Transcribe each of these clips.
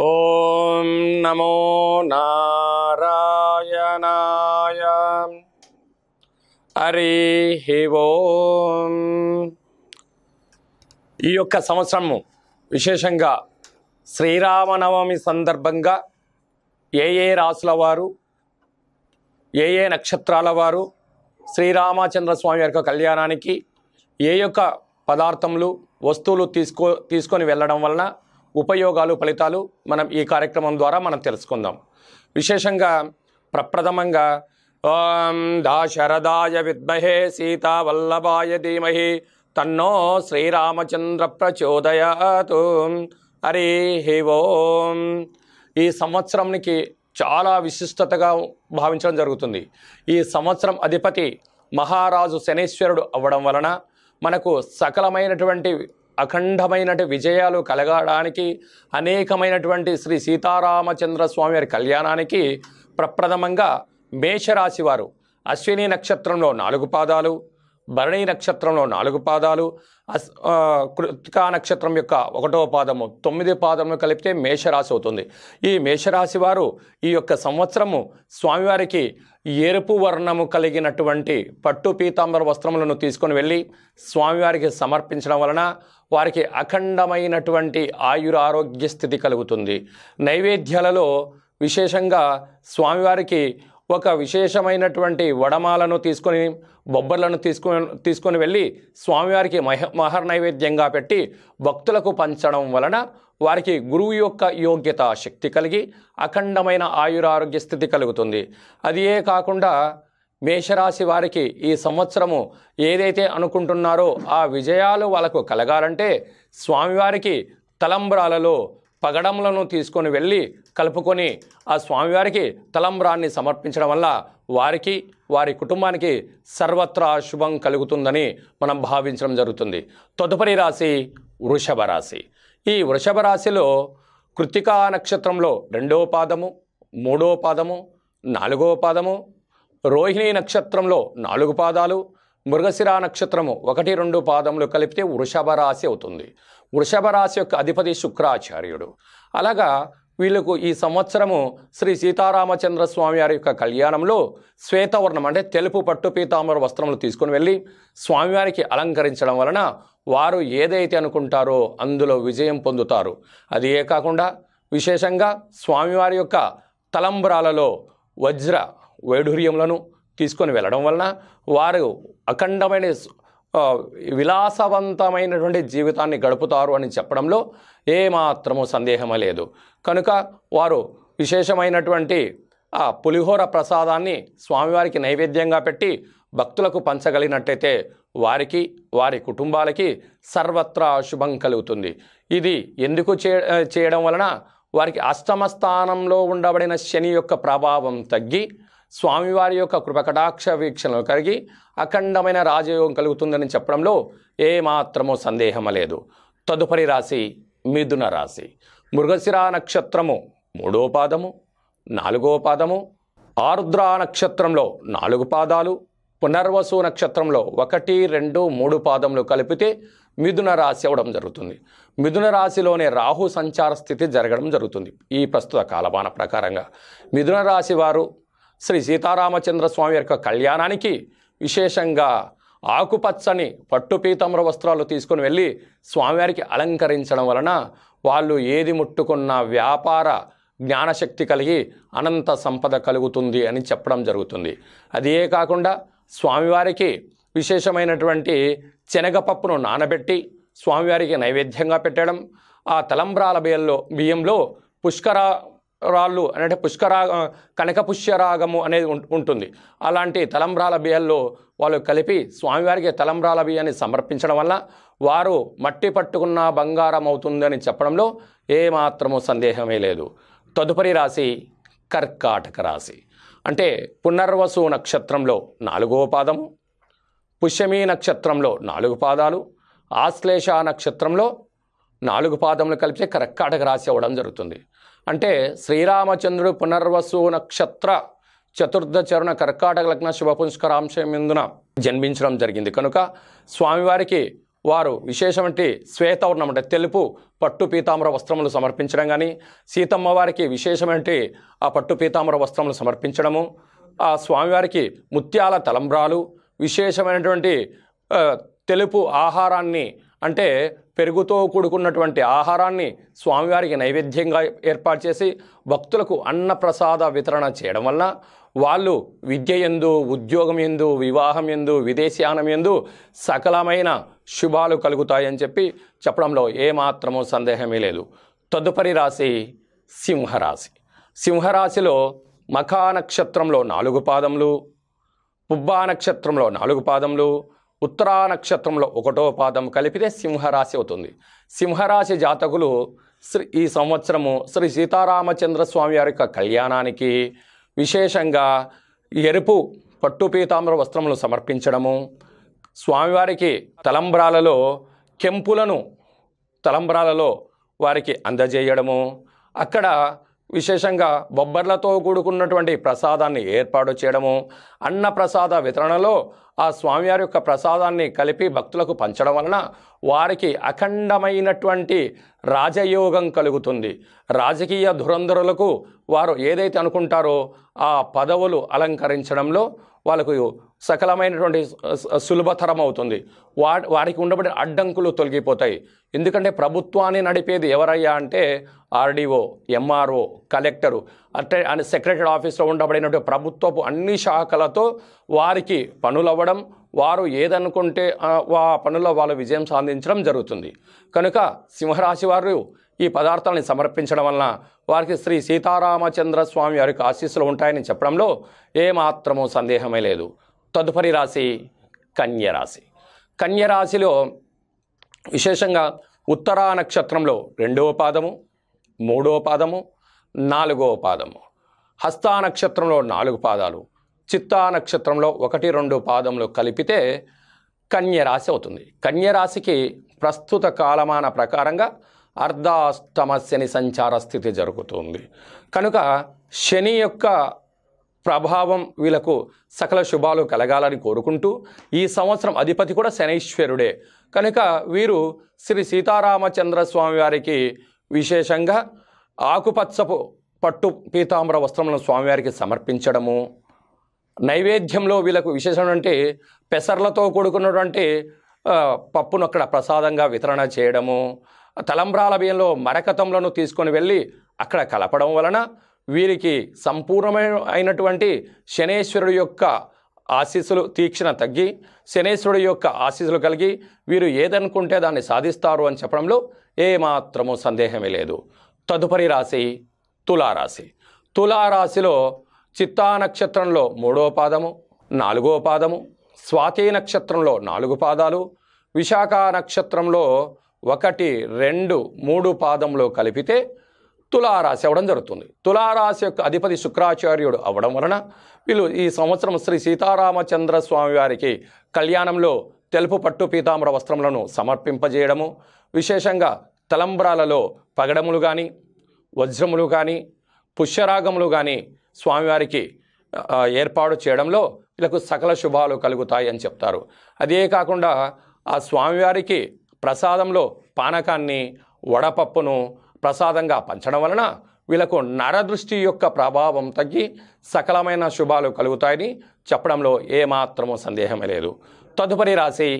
ఓం నమో నారాయణాయ. హరి ఓం. ఈ యొక్క సంవత్సరము విశేషంగా శ్రీరామనవమి సందర్భంగా ఏ రాసుల వారు, ఏ నక్షత్రాల వారు శ్రీరామచంద్ర స్వామి యొక్క కళ్యాణానికి ఏ యొక్క పదార్థములు వస్తువులు తీసుకొని వెళ్ళడం వలన ఉపయోగాలు ఫలితాలు మనం ఈ కార్యక్రమం ద్వారా మనం తెలుసుకుందాం. విశేషంగా ప్రప్రథమంగా ఓం దాశరథాయ విద్మహే సీతావల్లభాయ ధీమహి తన్నో శ్రీరామచంద్ర ప్రచోదయాత్. హరి ఓం. ఈ సంవత్సరానికి చాలా విశిష్టతగా భావించడం జరుగుతుంది. ఈ సంవత్సరం అధిపతి మహారాజు శనీశ్వరుడు అవ్వడం వలన మనకు సకలమైనటువంటి అఖండమైనటువంటి విజయాలు కలగడానికి అనేకమైనటువంటి శ్రీ సీతారామచంద్ర స్వామి వారి కళ్యాణానికి ప్రప్రథమంగా మేషరాశి వారు అశ్విని నక్షత్రంలో 4 పాదాలు, భరణి నక్షత్రంలో 4 పాదాలు, కృత్తికా నక్షత్రం యొక్క 1వ పాదము 9 పాదములు కలిపితే మేషరాశి అవుతుంది. ఈ మేషరాశి వారు ఈ యొక్క సంవత్సరము స్వామివారికి ఎరుపు వర్ణము కలిగినటువంటి పట్టు పీతాంబర వస్త్రములను తీసుకొని వెళ్ళి స్వామివారికి సమర్పించడం వలన వారికి అఖండమైనటువంటి ఆయురారోగ్య స్థితి కలుగుతుంది. నైవేద్యాలలో విశేషంగా స్వామివారికి ఒక విశేషమైనటువంటి వడమాలను తీసుకొని బొబ్బర్లను తీసుకొని వెళ్ళి స్వామివారికి మహర్ నైవేద్యంగా పెట్టి భక్తులకు పంచడం వలన వారికి గురువు యొక్క యోగ్యత శక్తి కలిగి అఖండమైన ఆయురారోగ్య స్థితి కలుగుతుంది. అదియే కాకుండా మేషరాశి వారికి ఈ సంవత్సరము ఏదైతే అనుకుంటున్నారో ఆ విజయాలు వాళ్ళకు కలగాలంటే స్వామివారికి తలంబ్రాలలో పగడములను తీసుకొని వెళ్ళి కలుపుకొని ఆ స్వామివారికి తలంబ్రాన్ని సమర్పించడం వల్ల వారికి వారి కుటుంబానికి సర్వత్రా శుభం కలుగుతుందని మనం భావించడం జరుగుతుంది. తదుపరి రాశి వృషభ రాశి. ఈ వృషభ రాశిలో కృత్తికా నక్షత్రంలో 2వ పాదము, 3వ పాదము, 4వ పాదము, రోహిణి నక్షత్రంలో 4 పాదాలు, మృగశిర నక్షత్రము 1, 2 పాదములు కలిపితే వృషభ రాశి అవుతుంది. వృషభ రాశి యొక్క అధిపతి శుక్రాచార్యుడు. అలాగా వీళ్ళకు ఈ సంవత్సరము శ్రీ సీతారామచంద్ర స్వామి వారి యొక్క కళ్యాణంలో శ్వేతవర్ణం అంటే తెలుపు పట్టు పీతాంబర వస్త్రములు తీసుకుని వెళ్ళి స్వామివారికి అలంకరించడం వలన వారు ఏదైతే అనుకుంటారో అందులో విజయం పొందుతారు. అది ఏ కాకుండా విశేషంగా స్వామివారి యొక్క తలంబ్రాలలో వజ్ర వైఢూర్యములను తీసుకొని వెళ్ళడం వలన వారు అఖండమైన విలాసవంతమైనటువంటి జీవితాన్ని గడుపుతారు అని చెప్పడంలో ఏమాత్రము సందేహమే లేదు. కనుక వారు విశేషమైనటువంటి ఆ పులిహోర ప్రసాదాన్ని స్వామివారికి నైవేద్యంగా పెట్టి భక్తులకు పంచగలిగినట్టయితే వారికి వారి కుటుంబాలకి సర్వత్రా శుభం కలుగుతుంది. ఇది ఎందుకు చేయడం వలన వారికి అష్టమ స్థానంలో ఉండబడిన శని యొక్క ప్రభావం తగ్గి స్వామివారి యొక్క కృపకటాక్ష వీక్షణలు కలిగి అఖండమైన రాజయోగం కలుగుతుందని చెప్పడంలో ఏమాత్రమో సందేహం లేదు. తదుపరి రాశి మిథున రాశి. మృగశిర నక్షత్రము 3వ పాదము, 4వ పాదము, ఆరుద్ర నక్షత్రంలో 4 పాదాలు, పునర్వసు నక్షత్రంలో 1, 2, 3 పాదములు కలిపితే మిథున రాశి అవ్వడం జరుగుతుంది. మిథున రాశిలోనే రాహు సంచార స్థితి జరగడం జరుగుతుంది. ఈ ప్రస్తుత కాలమాన ప్రకారంగా మిథున రాశి వారు శ్రీ సీతారామచంద్ర స్వామి యొక్క కళ్యాణానికి విశేషంగా ఆకుపచ్చని పట్టు పీతాంబర వస్త్రాలు తీసుకుని వెళ్ళి స్వామివారికి అలంకరించడం వలన వాళ్ళు ఏది ముట్టుకున్న వ్యాపార జ్ఞానశక్తి కలిగి అనంత సంపద కలుగుతుంది అని చెప్పడం జరుగుతుంది. అదే కాకుండా స్వామివారికి విశేషమైనటువంటి శనగపప్పును నానబెట్టి స్వామివారికి నైవేద్యంగా పెట్టడం, ఆ తలంబ్రాల బియ్యంలో పుష్కరాళ్ళు అంటే కనకపుష్యరాగము అనేది ఉంటుంది. అలాంటి తలంబ్రాల బియ్యంలో వాళ్ళు కలిపి స్వామివారికి తలంబ్రాల బియ్యాన్ని సమర్పించడం వల్ల వారు మట్టి పట్టుకున్న బంగారం అవుతుందని చెప్పడంలో ఏమాత్రము సందేహమే లేదు. తదుపరి రాశి కర్కాటక రాశి. అంటే పునర్వసు నక్షత్రంలో 4వ పాదము, పుష్యమి నక్షత్రంలో 4 పాదాలు, ఆశ్లేష నక్షత్రంలో 4 పాదములు కలిపితే కర్కాటక రాశి అవ్వడం జరుగుతుంది. అంటే శ్రీరామచంద్రుడు పునర్వసు నక్షత్ర చతుర్థ చరణ కర్కాటక లగ్న శుభపుష్కరాంశమిందున జన్మించడం జరిగింది. కనుక స్వామివారికి వారు విశేషమంటే శ్వేతవర్ణం అంటే తెలుపు పట్టు పీతాంబర వస్త్రములు సమర్పించడం కానీ, సీతమ్మ వారికి విశేషమంటే ఆ పట్టు పీతాంబర వస్త్రములు సమర్పించడము, ఆ స్వామివారికి ముత్యాల తలంబ్రాలు, విశేషమైనటువంటి తెలుపు ఆహారాన్ని అంటే పెరుగుతో కూడుకున్నటువంటి ఆహారాన్ని స్వామివారికి నైవేద్యంగా ఏర్పాటు చేసి భక్తులకు అన్నప్రసాద వితరణ చేయడం వలన వాళ్ళు విద్య యందు, ఉద్యోగం యందు, వివాహం యందు, విదేశీయానం యందు సకలమైన శుభాలు కలుగుతాయని చెప్పి చెప్పడంలో ఏమాత్రమూ సందేహమే లేదు. తదుపరి రాశి సింహరాశి. సింహరాశిలో మఖా నక్షత్రంలో 4 పాదములు, పుబ్బా నక్షత్రంలో 4 పాదములు, ఉత్తరా నక్షత్రంలో 1వ పాదం కలిపితే సింహరాశి అవుతుంది. సింహరాశి జాతకులు ఈ సంవత్సరము శ్రీ సీతారామచంద్ర స్వామి వారి యొక్క కళ్యాణానికి విశేషంగా ఎరుపు పట్టు పీతాంబర వస్త్రములు సమర్పించడము, స్వామివారికి తలంబ్రాలలో కెంపులను తలంబ్రాలలో వారికి అందజేయడము, అక్కడ విశేషంగా బొబ్బర్లతో కూడుకున్నటువంటి ప్రసాదాన్ని ఏర్పాటు చేయడము, అన్న ప్రసాద వితరణలో ఆ స్వామివారి యొక్క ప్రసాదాన్ని కలిపి భక్తులకు పంచడం వలన వారికి అఖండమైనటువంటి రాజయోగం కలుగుతుంది. రాజకీయ ధురంధరులకు వారు ఏదైతే అనుకుంటారో ఆ పదవులు అలంకరించడంలో వాళ్ళకు సకలమైనటువంటి సులభతరం అవుతుంది. వారికి ఉండబడిన అడ్డంకులు తొలగిపోతాయి. ఎందుకంటే ప్రభుత్వాన్ని నడిపేది ఎవరయ్యా అంటే ఆర్డీఓ, ఎంఆర్ఓ, కలెక్టరు అంటే సెక్రటరీ ఆఫీస్లో ఉండబడినటువంటి ప్రభుత్వపు అన్ని శాఖలతో వారికి పనులవ్వడం, వారు ఏదనుకుంటే ఆ పనుల్లో వాళ్ళు విజయం సాధించడం జరుగుతుంది. కనుక సింహరాశి వారు ఈ పదార్థాలను సమర్పించడం వలన వారికి శ్రీ సీతారామచంద్ర స్వామి వారికి ఆశీస్సులు ఉంటాయని చెప్పడంలో ఏమాత్రమూ సందేహమే లేదు. తదుపరి రాశి కన్యరాశి. కన్యరాశిలో విశేషంగా ఉత్తరా నక్షత్రంలో 2వ పాదము, 3వ పాదము, 4వ పాదము, హస్తా నక్షత్రంలో 4 పాదాలు, చిత్తా నక్షత్రంలో 1, 2 పాదములు కలిపితే కన్యరాశి అవుతుంది. కన్యరాశికి ప్రస్తుత కాలమాన ప్రకారంగా అర్ధాష్టమ శని సంచార స్థితి జరుగుతుంది. కనుక శని యొక్క ప్రభావం వీళ్ళకు సకల శుభాలు కలగాలని కోరుకుంటూ ఈ సంవత్సరం అధిపతి కూడా శనైశ్వరుడే. కనుక వీరు శ్రీ సీతారామచంద్ర స్వామి వారికి విశేషంగా ఆకుపచ్చపు పట్టు పీతాంబర వస్త్రములను స్వామివారికి సమర్పించడము, నైవేద్యంలో వీళ్ళకు విశేషమైనటువంటి పెసర్లతో కూడుకున్నటువంటి పప్పును అక్కడ ప్రసాదంగా వితరణ చేయడము, తలంబ్రాల బియ్యంలో మరకతంలను తీసుకొని వెళ్ళి అక్కడ కలపడం వలన వీరికి సంపూర్ణమైనటువంటి శనేశ్వరుడు యొక్క ఆశీస్సులు తీక్షణ తగ్గి శనేశ్వరుడు యొక్క ఆశీస్సులు కలిగి వీరు ఏదనుకుంటే దాన్ని సాధిస్తారు అని చెప్పడంలో ఏమాత్రము సందేహమే లేదు. తదుపరి రాశి తులారాశి. తులారాశిలో చిత్తా నక్షత్రంలో 3వ పాదము, 4వ పాదము, స్వాతి నక్షత్రంలో 4 పాదాలు, విశాఖ నక్షత్రంలో 1, 2, 3 పాదములు కలిపితే తులారాశి అవ్వడం జరుగుతుంది. తులారాశి యొక్క అధిపతి శుక్రాచార్యుడు అవ్వడం వలన వీళ్ళు ఈ సంవత్సరం శ్రీ సీతారామచంద్ర స్వామి వారికి కళ్యాణంలో తెలుపు పట్టు పీతాంబర వస్త్రములను సమర్పింపజేయడము, విశేషంగా తలంబ్రాలలో పగడములు కానీ, వజ్రములు కానీ, పుష్యరాగములు కానీ స్వామివారికి ఏర్పాటు చేయడంలో వీళ్ళకు సకల శుభాలు కలుగుతాయి అని చెప్తారు. అదే కాకుండా ఆ స్వామివారికి ప్రసాదంలో పానకాన్ని, వడపప్పును ప్రసాదంగా పంచడం వలన వీళ్ళకు నరదృష్టి యొక్క ప్రభావం తగ్గి సకలమైన శుభాలు కలుగుతాయని చెప్పడంలో ఏమాత్రమూ సందేహమే లేదు. తదుపరి రాశి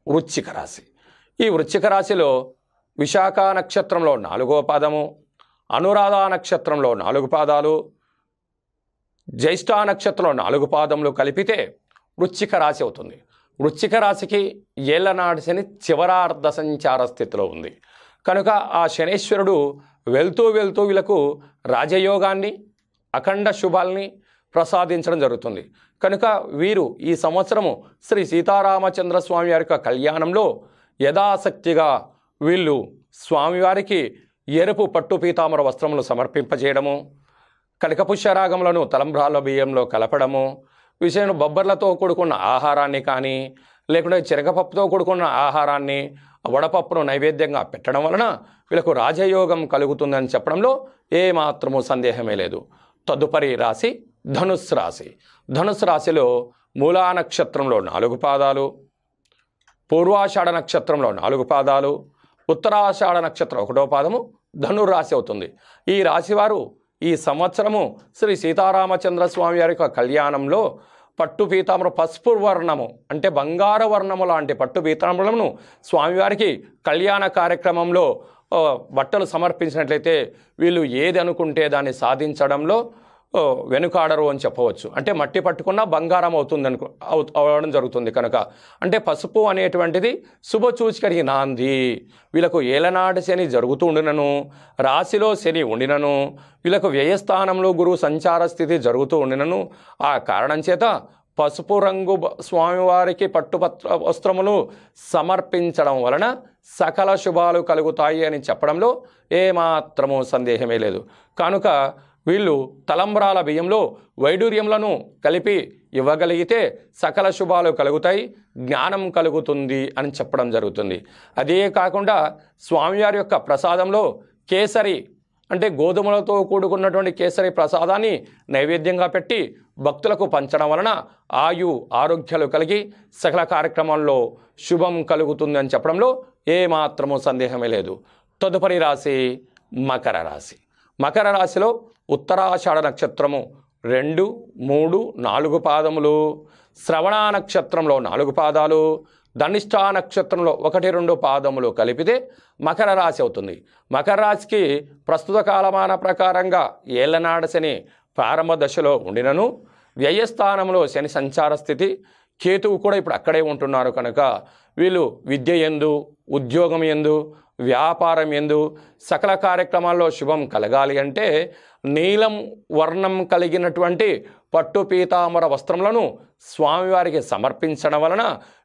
వృశ్చిక రాశి. ఈ వృశ్చిక రాశిలో విశాఖ నక్షత్రంలో 4వ పాదము, అనురాధ నక్షత్రంలో 4 పాదాలు, జ్యేష్ఠ నక్షత్రంలో 4 పాదములు కలిపితే వృశ్చిక రాశి అవుతుంది. వృశ్చిక రాశికి ఏళ్లనాటి శని చివరార్ధ సంచార స్థితిలో ఉంది. కనుక ఆ శనేశ్వరుడు వెళ్తూ వెళ్తూ వీళ్ళకు రాజయోగాన్ని, అఖండ శుభాల్ని ప్రసాదించడం జరుగుతుంది. కనుక వీరు ఈ సంవత్సరము శ్రీ సీతారామచంద్ర స్వామి వారి యొక్క కళ్యాణంలో యథాశక్తిగా వీళ్ళు స్వామివారికి ఎరుపు పట్టు పీతాంబర వస్త్రములు సమర్పింపజేయడము, కనకపుష్యరాగములను తలంబ్రాల బియ్యంలో కలపడము, విషయం బొబ్బర్లతో కూడుకున్న ఆహారాన్ని కానీ లేకుంటే శనగపప్పుతో కూడుకున్న ఆహారాన్ని, వడపప్పును నైవేద్యంగా పెట్టడం వలన వీళ్ళకు రాజయోగం కలుగుతుందని చెప్పడంలో ఏమాత్రము సందేహమే లేదు. తదుపరి రాశి ధనుస్సు రాశి. ధనుస్సు రాశిలో మూలా నక్షత్రంలో 4 పాదాలు, పూర్వాషాఢ నక్షత్రంలో 4 పాదాలు, ఉత్తరాషాఢ నక్షత్రం 1వ పాదము ధనుర్రాశి అవుతుంది. ఈ రాశివారు ఈ సంవత్సరము శ్రీ సీతారామచంద్ర స్వామి వారి యొక్క కళ్యాణంలో పట్టు పీతాంబర పసుపు వర్ణము అంటే బంగారు వర్ణము లాంటి పట్టు పీతాంబరమును స్వామివారికి కళ్యాణ కార్యక్రమంలో బట్టలు సమర్పించినట్లయితే వీళ్ళు ఏది అనుకుంటే దాన్ని సాధించడంలో వెనుకాడరు అని చెప్పవచ్చు. అంటే మట్టి పట్టుకున్న బంగారం అవుతుంది అవడం జరుగుతుంది కనుక. అంటే పసుపు అనేటువంటిది శుభసూచికకి నాంది. వీళ్ళకు ఏలనాటి శని జరుగుతూ ఉండినను, రాశిలో శని ఉండినను, వీళ్ళకు వ్యయస్థానంలో గురువు సంచార స్థితి జరుగుతూ ఉండినను, ఆ కారణం చేత పసుపు రంగు స్వామివారికి వస్త్రములు సమర్పించడం వలన సకల శుభాలు కలుగుతాయి అని చెప్పడంలో ఏమాత్రము సందేహమే లేదు. కనుక వీళ్ళు తలంబ్రాల బియ్యంలో వైడూర్యములను కలిపి ఇవ్వగలిగితే సకల శుభాలు కలుగుతాయి, జ్ఞానం కలుగుతుంది అని చెప్పడం జరుగుతుంది. అదే కాకుండా స్వామివారి యొక్క ప్రసాదంలో కేసరి అంటే గోధుమలతో కూడుకున్నటువంటి కేసరి ప్రసాదాన్ని నైవేద్యంగా పెట్టి భక్తులకు పంచడం వలన ఆరోగ్యాలు కలిగి సకల కార్యక్రమాల్లో శుభం కలుగుతుంది అని చెప్పడంలో ఏమాత్రము సందేహమే లేదు. తదుపరి రాశి మకర రాశి. మకర రాశిలో ఉత్తరాషాఢ నక్షత్రము 2, 3, 4 పాదములు, శ్రవణ నక్షత్రంలో 4 పాదాలు, ధనిష్ఠా నక్షత్రంలో 1, 2 పాదములు కలిపితే మకర రాశి అవుతుంది. మకర రాశికి ప్రస్తుత కాలమాన ప్రకారంగా ఏళ్లనాడ శని ప్రారంభ దశలో ఉండినను, వ్యయస్థానంలో శని సంచార స్థితి, కేతువు కూడా ఇప్పుడు అక్కడే ఉంటున్నారు కనుక వీళ్ళు విద్య యందు, ఉద్యోగం యందు, వ్యాపారం యందు సకల కార్యక్రమాల్లో శుభం కలగాలి అంటే నీలం వర్ణం కలిగినటువంటి పట్టు పీతాంబర వస్త్రములను స్వామివారికి సమర్పించడం వలన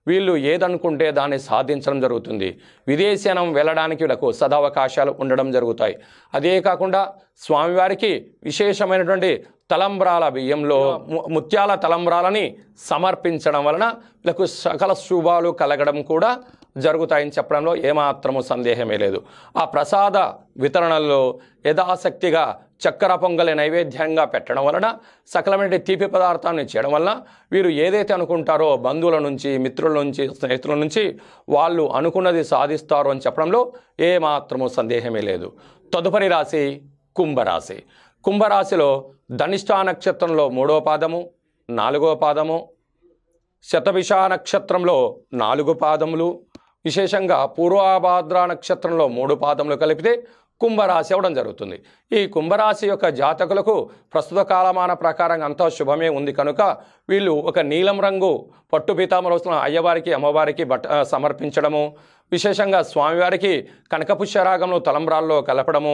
వీళ్ళు ఏదనుకుంటే దాన్ని సాధించడం జరుగుతుంది. విదేశీనం వెళ్ళడానికి వీళ్ళకు సదవకాశాలు ఉండడం జరుగుతాయి. అదే కాకుండా స్వామివారికి విశేషమైనటువంటి తలంబ్రాల బియ్యంలో ముత్యాల తలంబ్రాలని సమర్పించడం వలన వీళ్ళకు సకల శుభాలు కలగడం కూడా జరుగుతాయని చెప్పడంలో ఏమాత్రము సందేహమే లేదు. ఆ ప్రసాద వితరణలో యథాశక్తిగా చక్కెర పొంగలి నైవేద్యంగా పెట్టడం వలన సకలమైన తీపి పదార్థాన్ని చేయడం వలన వీరు ఏదైతే అనుకుంటారో బంధువుల నుంచి, మిత్రుల నుంచి, స్నేహితుల నుంచి వాళ్ళు అనుకున్నది సాధిస్తారు అని చెప్పడంలో ఏమాత్రము సందేహమే లేదు. తదుపరి రాశి కుంభరాశి. కుంభరాశిలో ధనిష్ఠా నక్షత్రంలో 3వ పాదము, 4వ పాదము, శతభిష నక్షత్రంలో 4 పాదములు, విశేషంగా పూర్వభాద్ర నక్షత్రంలో 3 పాదములు కలిపితే కుంభరాశి అవ్వడం జరుగుతుంది. ఈ కుంభరాశి యొక్క జాతకులకు ప్రస్తుత కాలమాన ప్రకారంగా అంతా శుభమే ఉంది కనుక వీళ్ళు ఒక నీలం రంగు పట్టు పీతాంబర వస్త్రం అయ్యవారికి, అమ్మవారికి సమర్పించడము, విశేషంగా స్వామివారికి కనకపుష్యరాగంలో తలంబ్రాల్లో కలపడము,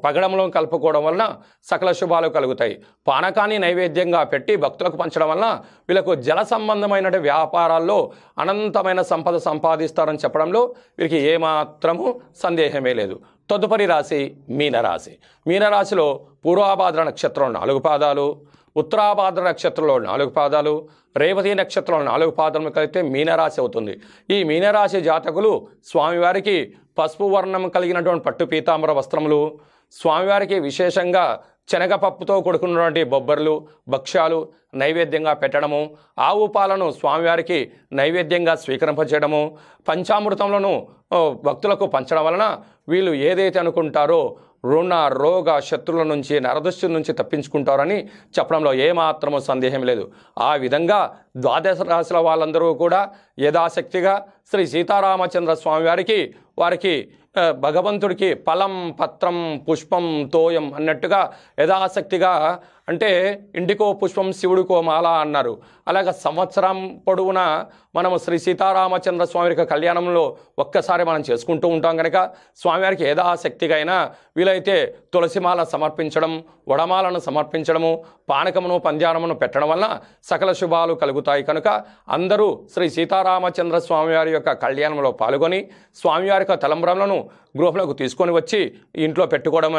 పగడంలో కలుపుకోవడం వలన సకల శుభాలు కలుగుతాయి. పానకాన్ని నైవేద్యంగా పెట్టి భక్తులకు పంచడం వలన వీళ్ళకు జల సంబంధమైన వ్యాపారాల్లో అనంతమైన సంపద సంపాదిస్తారని చెప్పడంలో వీరికి ఏమాత్రము సందేహమే లేదు. తదుపరి రాశి మీనరాశి. మీనరాశిలో పూర్వభాద్ర నక్షత్రం 4 పాదాలు, ఉత్తరాభాద్ర నక్షత్రంలో 4 పాదాలు, రేవతి నక్షత్రంలో 4 పాదములు కలిపితే మీనరాశి అవుతుంది. ఈ మీనరాశి జాతకులు స్వామివారికి పసుపు వర్ణం కలిగినటువంటి పట్టు పీతాంబర వస్త్రములు, స్వామివారికి విశేషంగా శనగపప్పుతో కూడుకున్నటువంటి బొబ్బర్లు, భక్ష్యాలు నైవేద్యంగా పెట్టడము, ఆవు పాలను స్వామివారికి నైవేద్యంగా స్వీకరింపచేయడము, పంచామృతములను భక్తులకు పంచడం వలన వీళ్ళు ఏదైతే అనుకుంటారో రుణ, రోగ, శత్రువుల నుంచి, నరదృష్టి నుంచి తప్పించుకుంటారని చెప్పడంలో ఏమాత్రము సందేహం లేదు. ఆ విధంగా ద్వాదశ రాశుల వాళ్ళందరూ కూడా యథాశక్తిగా శ్రీ సీతారామచంద్ర స్వామి వారికి భగవంతుడికి ఫలం, పత్రం, పుష్పం, తోయం అన్నట్టుగా యథాశక్తిగా, అంటే ఇంటికో పుష్పం శివుడికో మాల అన్నారు. అలాగే సంవత్సరం పొడవునా మనము శ్రీ సీతారామచంద్ర స్వామి యొక్క కళ్యాణంలో ఒక్కసారి మనం చేసుకుంటూ ఉంటాం కనుక స్వామివారికి యథాశక్తిగా అయినా వీలైతే తులసిమాల సమర్పించడం, వడమాలను సమర్పించడము, పానకమును, పంజానమును పెట్టడం వల్ల సకల శుభాలు కలుగుతాయి కనుక అందరూ శ్రీ సీతారామచంద్ర స్వామివారి యొక్క కళ్యాణంలో పాల్గొని స్వామివారి యొక్క తలంబ్రాలను గృహంలోకి తీసుకొని వచ్చి ఇంట్లో పెట్టుకోవడం,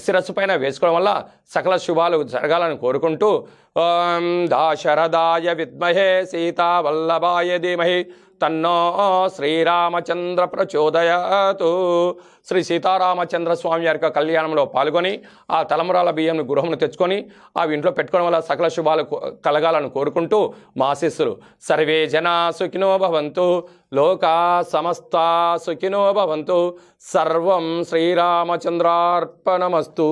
శిరస్సు పైన వేసుకోవడం వల్ల సకల శుభాలు జరగాలని కోరుకుంటూ ఓం దాశరథాయ విద్మహే సీతావల్లభాయ ధీమహి తన్నో శ్రీరామచంద్ర ప్రచోదయాతు. శ్రీ సీతారామచంద్ర స్వామి వారి యొక్క కళ్యాణంలో పాల్గొని ఆ తలంబరాల బియ్యంను గృహమును తెచ్చుకొని అవి ఇంట్లో పెట్టుకోవడం వల్ల సకల శుభాలు కలగాలని కోరుకుంటూ మా ఆశీస్సులు. సర్వే జనా సుఖినో భవంతు, లోకా సమస్తా సుఖినో భవంతు. సర్వం శ్రీరామచంద్రార్పణమస్తు.